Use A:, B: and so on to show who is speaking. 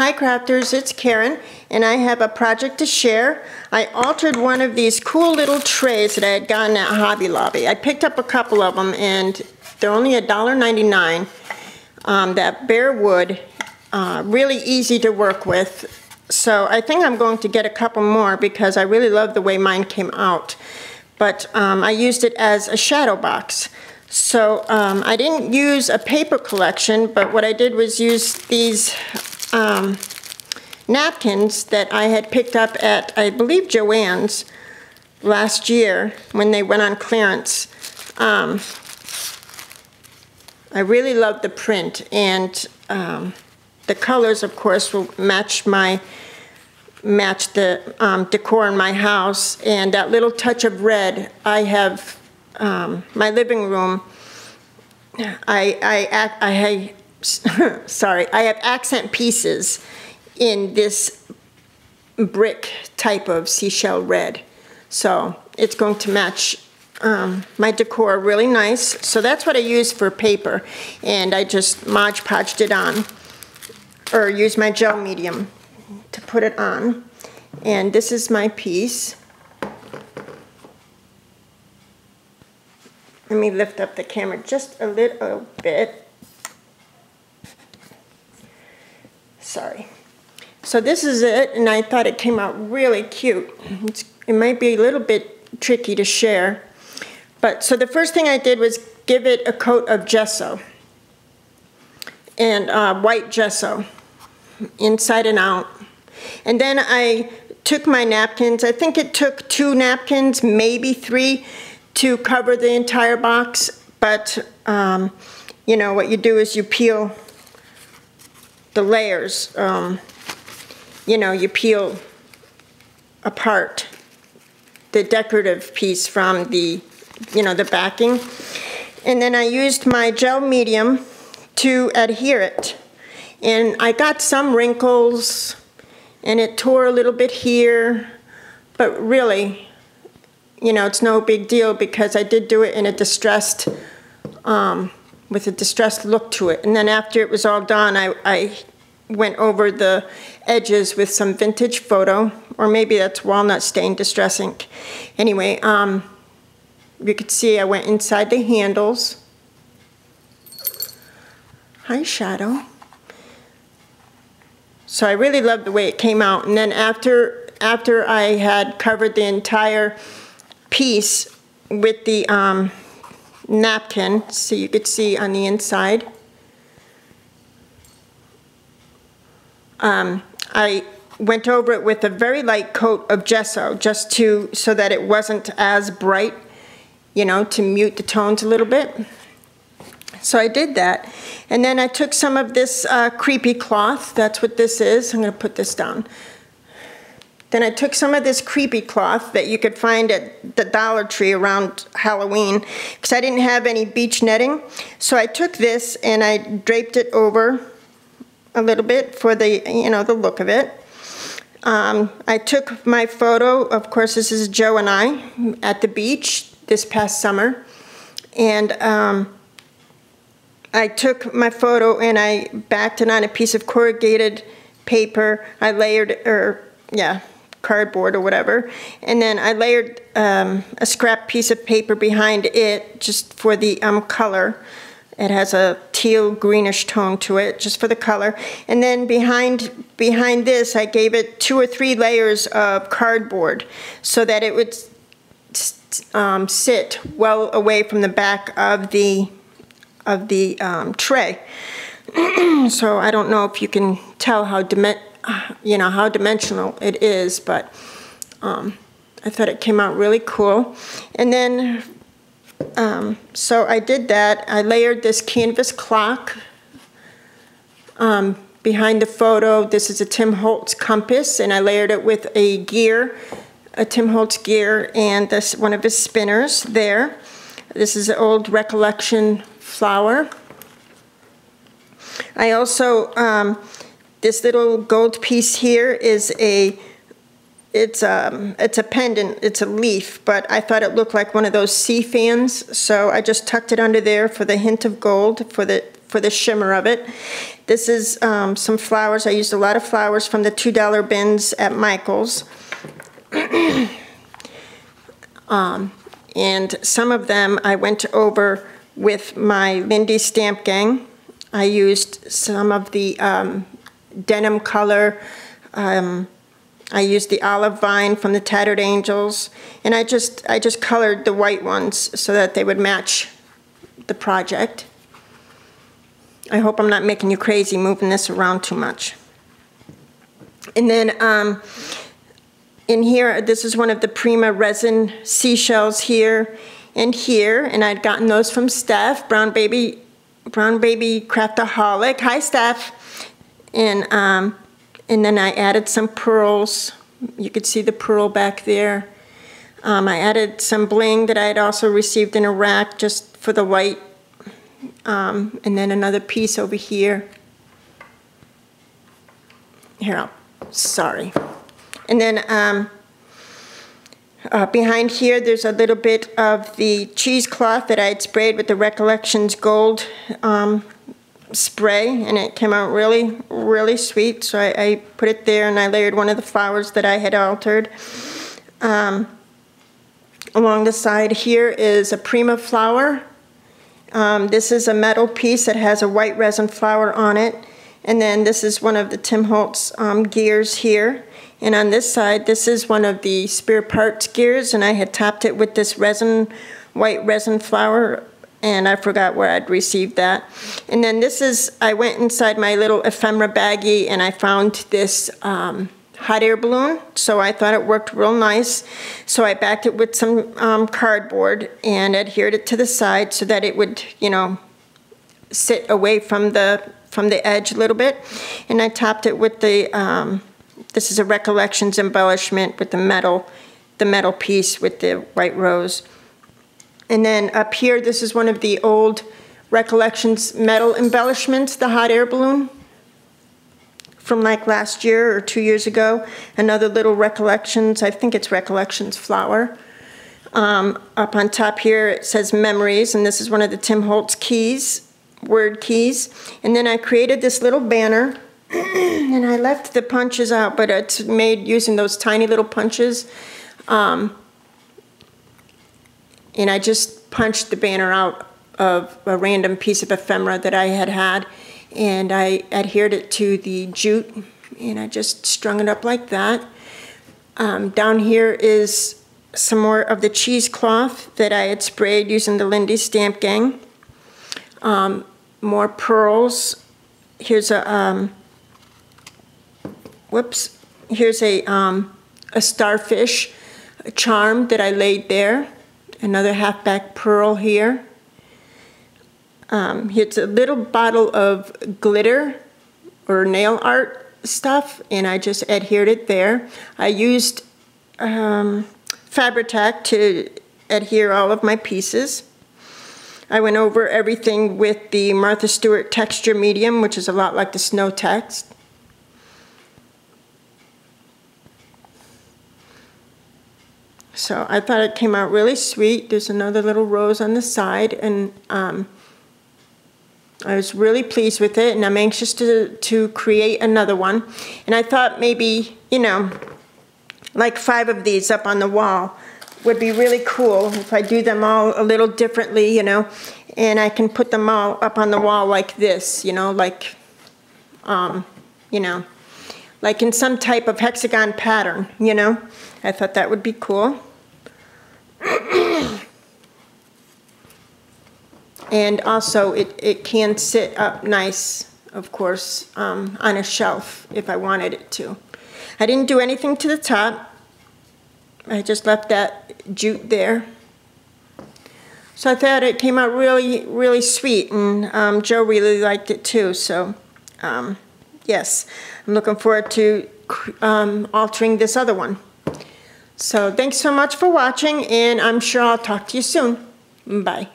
A: Hi crafters, it's Karen, and I have a project to share. I altered one of these cool little trays that I had gotten at Hobby Lobby. I picked up a couple of them and they're only $1.99. That bare wood, really easy to work with. So I think I'm going to get a couple more because I really love the way mine came out. But I used it as a shadow box. So I didn't use a paper collection, but what I did was use these napkins that I had picked up at, I believe, Joann's last year when they went on clearance. I really love the print, and the colors, of course, will match the decor in my house. And that little touch of red, I have my living room. I have accent pieces in this brick type of seashell red. So it's going to match my decor really nice. So that's what I use for paper. And I just Mod Podged it on, or use my gel medium to put it on. And this is my piece. Let me lift up the camera just a little bit. Sorry. So this is it, and I thought it came out really cute. It might be a little bit tricky to share. But so the first thing I did was give it a coat of gesso. And white gesso, inside and out. And then I took my napkins. I think it took 2 napkins, maybe 3, to cover the entire box. But, you know, what you do is you peel the layers. You know, you peel apart the decorative piece from the, you know, the backing. And then I used my gel medium to adhere it. And I got some wrinkles, and it tore a little bit here, but really, you know, it's no big deal because I did do it in a distressed, with a distressed look to it. And then after it was all done, I went over the edges with some vintage photo, or maybe that's walnut stain distress ink. Anyway, you could see I went inside the handles. Hi, shadow. So I really loved the way it came out. And then after I had covered the entire piece with the napkin, so you could see on the inside, I went over it with a very light coat of gesso, just so that it wasn't as bright, you know, to mute the tones a little bit. So I did that. And then I took some of this creepy cloth. That's what this is. I'm going to put this down. Then I took some of this creepy cloth that you could find at the Dollar Tree around Halloween, because I didn't have any beach netting. So I took this and I draped it over a little bit for the, you know, the look of it. I took my photo. Of course, this is Joe and I at the beach this past summer. And I took my photo and I backed it on a piece of corrugated paper. I layered, cardboard or whatever. And then I layered a scrap piece of paper behind it just for the color. It has a teal greenish tone to it, just for the color. And then behind this, I gave it 2 or 3 layers of cardboard so that it would sit well away from the back of the tray. So I don't know if you can tell how how dimensional it is, but I thought it came out really cool. And then so I did that. I layered this canvas clock behind the photo. This is a Tim Holtz compass, and I layered it with a gear, a Tim Holtz gear, and one of his spinners there. This is an old Recollection flower. I also, this little gold piece here is it's a pendant, it's a leaf, but I thought it looked like one of those sea fans, so I just tucked it under there for the hint of gold, for for the shimmer of it. This is some flowers. I used a lot of flowers from the $2 bins at Michael's. And some of them I went over with my Lindy Stamp Gang. I used some of the denim color. I used the olive vine from the Tattered Angels, and I just colored the white ones so that they would match the project. I hope I'm not making you crazy moving this around too much. And then in here, this is one of the Prima resin seashells here and here, and I'd gotten those from Steph, Brown Baby Craftaholic. Hi, Steph. And then I added some pearls. You could see the pearl back there. I added some bling that I had also received in a rack just for the white. And then another piece over here. Here, sorry. And then behind here, there's a little bit of the cheesecloth that I had sprayed with the Recollections Gold spray, and it came out really, really sweet. So I put it there, and I layered one of the flowers that I had altered. Along the side here is a Prima flower. This is a metal piece that has a white resin flower on it. And then this is one of the Tim Holtz gears here. And on this side, this is one of the Spare Parts gears, and I had topped it with this white resin flower, and I forgot where I'd received that. And then this is, I went inside my little ephemera baggie, and I found this hot air balloon, so I thought it worked real nice. So I backed it with some cardboard and adhered it to the side so that it would, you know, sit away from the edge a little bit. And I topped it with the, this is a Recollections embellishment with the metal piece with the white rose. And then up here, this is one of the old Recollections metal embellishments, the hot air balloon from like last year or 2 years ago. Another little Recollections, I think it's Recollections flower. Up on top here, it says Memories, and this is one of the Tim Holtz keys, word keys. And then I created this little banner, and I left the punches out, but it's made using those tiny little punches. And I just punched the banner out of a random piece of ephemera that I had, and I adhered it to the jute, and I just strung it up like that. Down here is some more of the cheesecloth that I had sprayed using the Lindy Stamp Gang. More pearls. Here's a here's a starfish charm that I laid there. Another half-back pearl here. Here's a little bottle of glitter or nail art stuff, and I just adhered it there. I used Fabri-Tac to adhere all of my pieces. I went over everything with the Martha Stewart texture medium, which is a lot like the snow text. So I thought it came out really sweet. There's another little rose on the side, and I was really pleased with it, and I'm anxious to create another one. And I thought maybe, you know, like 5 of these up on the wall would be really cool if I do them all a little differently, you know, and I can put them all up on the wall like this, you know, like in some type of hexagon pattern, you know. I thought that would be cool. And also it can sit up nice, of course, on a shelf if I wanted it to. I didn't do anything to the top. I just left that jute there. So I thought it came out really, really sweet, and Joe really liked it too. So yes, I'm looking forward to altering this other one. So thanks so much for watching, and I'm sure I'll talk to you soon. Bye.